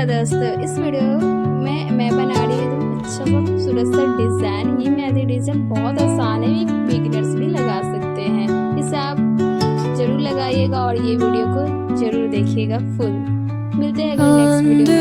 Hello दोस्तों, इस video में मैं बना रही हूँ अच्छा सा खूबसूरत सा डिज़ाइन। ये मेहंदी डिज़ाइन बहुत आसान है, ये बिगिनर्स भी लगा सकते हैं। इसे आप ज़रूर लगाइएगा और ये वीडियो को ज़रूर देखिएगा फुल। मिलते हैं अगले नेक्स्ट वीडियो